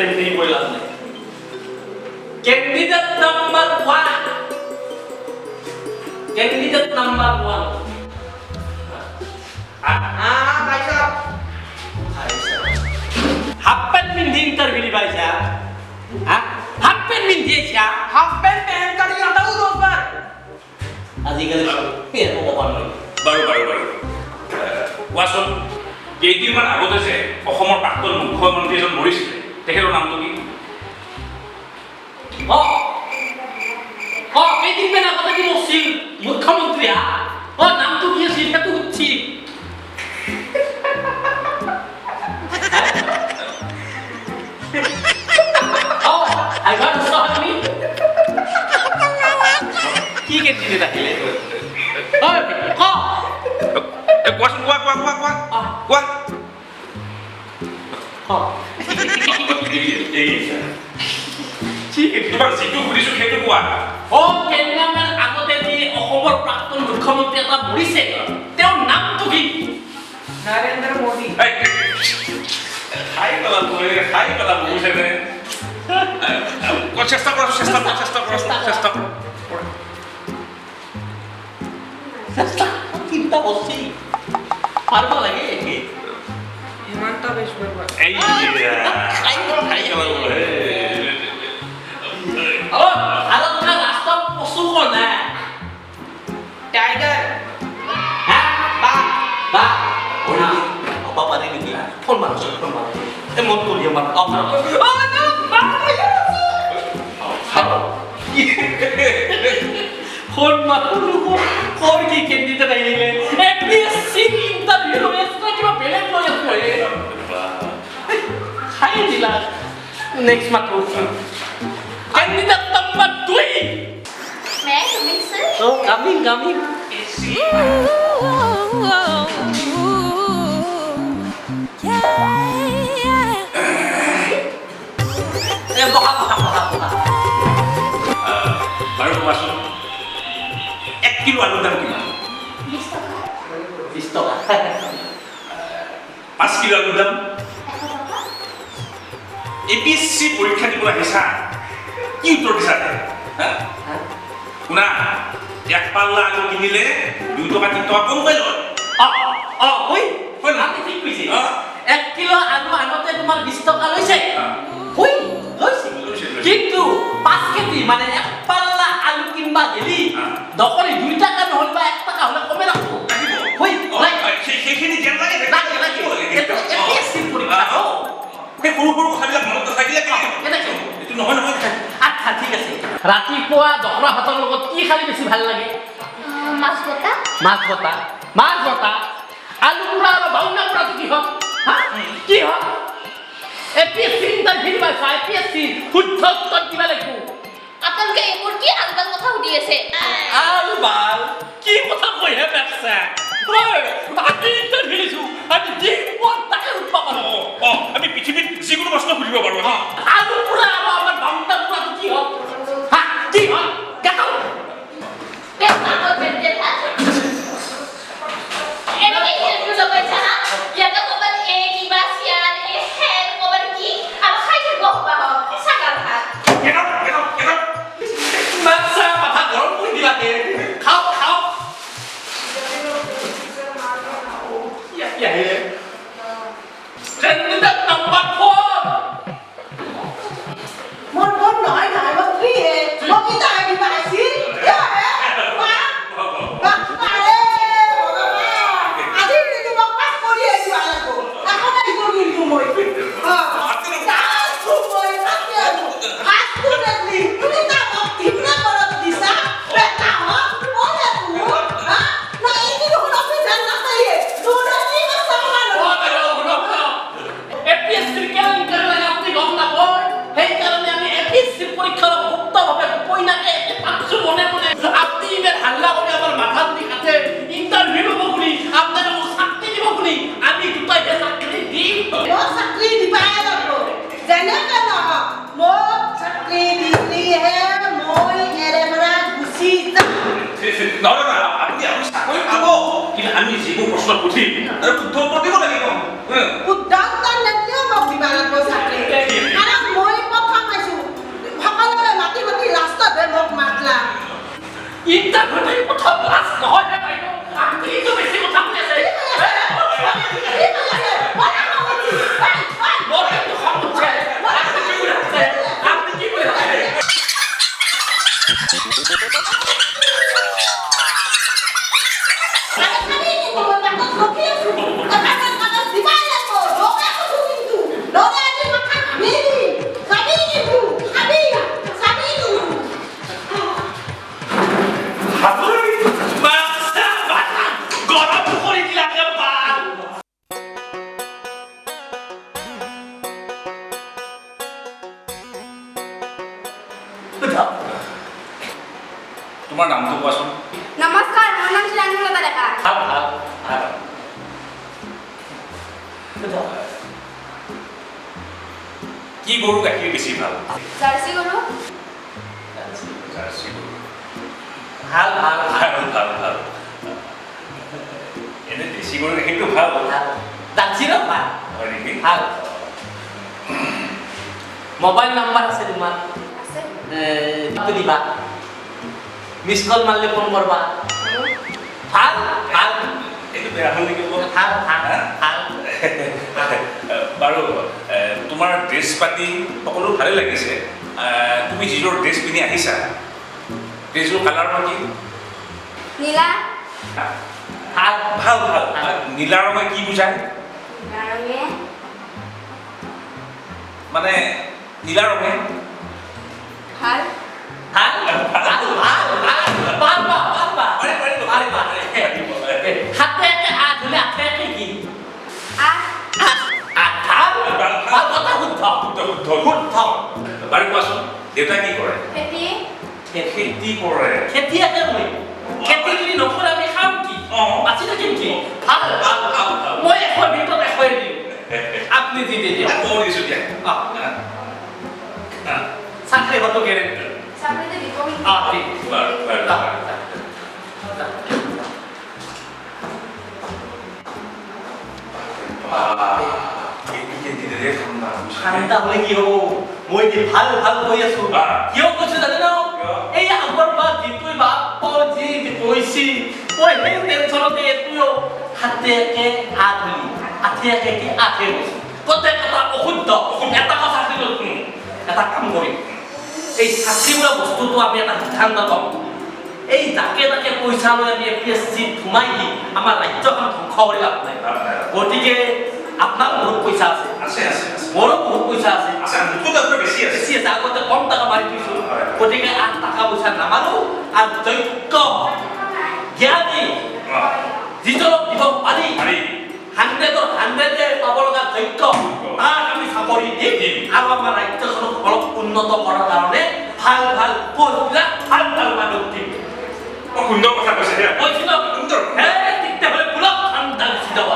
Time बोला आपने candidate number 1 candidate number 1 भाई साहब हाफ पैंट में इंटरव्यू ली भाई साहब हाफ पैंट में दिए क्या हाफ पैंट पहन कर आता हूँ रोज बार आजकल फिर वो कौन बारू কোৱাচোন কেইদিনমান আগতে যে অসমৰ প্ৰাক্তন মুখ্যমন্ত্ৰী এজন মৰিছিলে তেখেতৰ নামটো কি কেইদিনমান আগতে কি মৰিছিল মুখ্যমন্ত্ৰী নামটো কি আছিল সেইটো সুধছি আইবাৰ সহানি কি কেইদিন আহিলে কোৱাচোন কোৱা ঠিক তোমাক যিটো সুধিছো সেইটো কোৱা কেইদিনমান আগতে যি অসমৰ প্ৰাক্তন মুখ্যমন্ত্ৰী এটা মৰিছে তেওঁৰ নামটো কি নৰেন্দ্ৰ মোদী খাই পেলাব বুজিছেনে চেষ্টা কৰা চিন্তা করছি পারবো লাগে ইমানটা বেশ ব্যাপার এই খাই গেল ও আলো না রাস্তা পশু কোন না টাইগার হ্যাঁ বা ওই অপা পারে নাকি ফোন মারো এ মন করি আমার অপা ও না ফোন মারো কোন কি ক্যান্ডিডেট আইলে এপিএসসি ইন্টারভিউ এসটা কিবা বেলেগ লয় আছে খাই দিলা নেক্সট মাত্র candidate number 2 May I come in, sir? Oh, coming. Baka. Baru masuk. 1 kilo alu dalam gimana? 20 toka. 5 kilo alu dalam. APSC পরীক্ষা দিব আহিছা কি উত্তর দিছা হ্যাঁ শুনা এক পাল্লা আলু কিনিলে 2 টাকা 3 টাকা কম পাই লয় ওই আমি ঠিক কইছি 1 কিলো আলু আনতে তোমার 20 টাকা লইছে ওই লইছে কিন্তু 5 কেজি মানে এক পাল্লা আলু কিনবা গেলি দকলি 2 টাকা নহল বা 1 টাকা হলে কমে রাখো ওই সেইখিনি জ্ঞান লাগে এটা APSC পরীক্ষা এই সৰু কথাবিলাক মনত থাকিলে এইটো নহয় আচ্ছা ঠিক আছে ৰাতিপুৱা দহৰা ভাতৰ লগত কি খালি বেছি ভাল লাগে মাছ বটা আলু পুৰা আৰু বাউনা পুৰাটো কি হয় কি হয় এপিএসসি ইন্টাৰভিউ বা এপিএসসি শুদ্ধ উত্তৰ দিব লাগিব আপোনালোকে এইবোৰ কি আলবাল কথা সুধি আছে আলবাল কি কথা কৈহে বেকছা আমি ইন্টারভিউ দিছো আমি যি মন তাকে উত্তৰ পাব আমি পৃথিৱীত যিকোনো প্ৰশ্ন সুধিব পাৰো আলু পুৰা আৰু আমাৰ বাউনা পুৰাটো কি হয় কি হয় দেখাও পেপাৰ বেটে থাকে এনেকে ইন্টারভিউ লগাই থাকা ইয়াতে কবাত এ কিবা সিয়ান এ হেল কবাত কি আৰু খাইতে গহবা সাগাল ভাত get up মাছা মাথা গৰম কৰি দিলাকে খাও ya candidate number 4 muốn nói lại bác đi nó cái tài bị bài xí ya bác đi thì bác bắt cô đi thì bảo là cô không ai cô đi cô mồi আমি যিবোৰ প্ৰশ্ন সুধিম আৰু শুদ্ধ উত্তৰ দিব লাগিব উদ্যোগ নেতৃত্ব মোক বিমানত চাকৰি আৰু তোমাৰ নামটো কোৱাচোন নমস্কাৰ মোৰ নাম শ্ৰীৰাংগলতা ডেকা ভাল ভাল ভাল কি গৰু গাখীৰ বেছি ভাল জাৰ্চি গৰু জাৰ্চি গৰু ভাল ভাল ভাল ভাল ভাল এনে দেশী গৰু গাখীৰটো ভাল ভাল জাৰ্চিৰো ভাল হয় নেকি ভাল মোবাইল নাম্বাৰ আছে তোমাৰ আছে দিবা মিছ কল মাৰিলে ফোন কৰবা ভাল ভাল এইটো বেয়া হ'ল নেকি ভাল ভাল ভাল বাৰু তোমাৰ ড্ৰেছ পাতি সকলো ভালে লাগিছে তুমি যিযোৰ ড্ৰেছ পিন্ধি আহিছা ড্ৰেছযোৰ কালাৰ কি নীলা ভাল ভাল ভাল নীলা ৰঙে কি বুজায় ৰঙে মানে নীলা ৰঙে ভাল ভাল ভাল ভাল ভাল পাৰবা পাৰবা হাতে আ ধুলে হাতে কি আঠ ভাল ভাল কথা শুদ্ধ শুদ্ধ বাৰু কোৱাচোন দেউতা কি কৰে খেতি খেতি কৰে খেতি আছে মই খেতি যদি নকৰে আমি খাম কি বাচি থাকিম কি ভাল ভাল ভাল মই এশৰ ভিতৰত এশই দিম আপনি দি দিয়ে মই দিছোঁ দিয়া চাকৰি হতো গেৰেণ্টি চাকৰিতে দিব ঠিক বাৰু বাৰু ঠাণ্ডা হলে কি হব মই যে ভাল ভাল কৈ আছো কিয় কৈছো জানে ন এই আগৰ বা যিটো বাপ যি কৈছি মই সেই টেনচনতে এইটো হাতেকে আধলি আঠেকে কি আঠে গৈছো গোটেই কথা অশুদ্ধ এটা কথা এটা কাম কৰিম এই চাকৰি বোলা বস্তুটো আমি এটা সিদ্ধান্ত ল'ম এই যাকে তাকে পইচা লৈ আমি এপিএসসি সোমাই দি আমাৰ ৰাজ্যখন ধ্বংস কৰি লাভ নাই গতিকে আপনাৰ বহুত পয়সা আছে আছে আছে মোৰো বহুত পয়সা আছে আছে মুখত আপোনাৰ বেছি আছে বেছি আছে আগতে কম টাকা মাৰি দিছোঁ গতিকে আৰ টাকা পয়সা নামাৰো আৰ যোগ্য জ্ঞানী যিজনক দিব পাৰি 100ৰ 100 পাব লগা যোগ্য তাক আমি চাকৰি দিম আৰু আমাৰ ৰাজ্যখনক অলপ উন্নত কৰাৰ কাৰণে ভাল ভাল পঢ়া ভাল ভাল মানুহ দিম সুন্দৰ কথা কৈছে কৈছিল সুন্দৰ তেতিয়াহ'লে পুলক ঠাণ্ডা গুচি যাব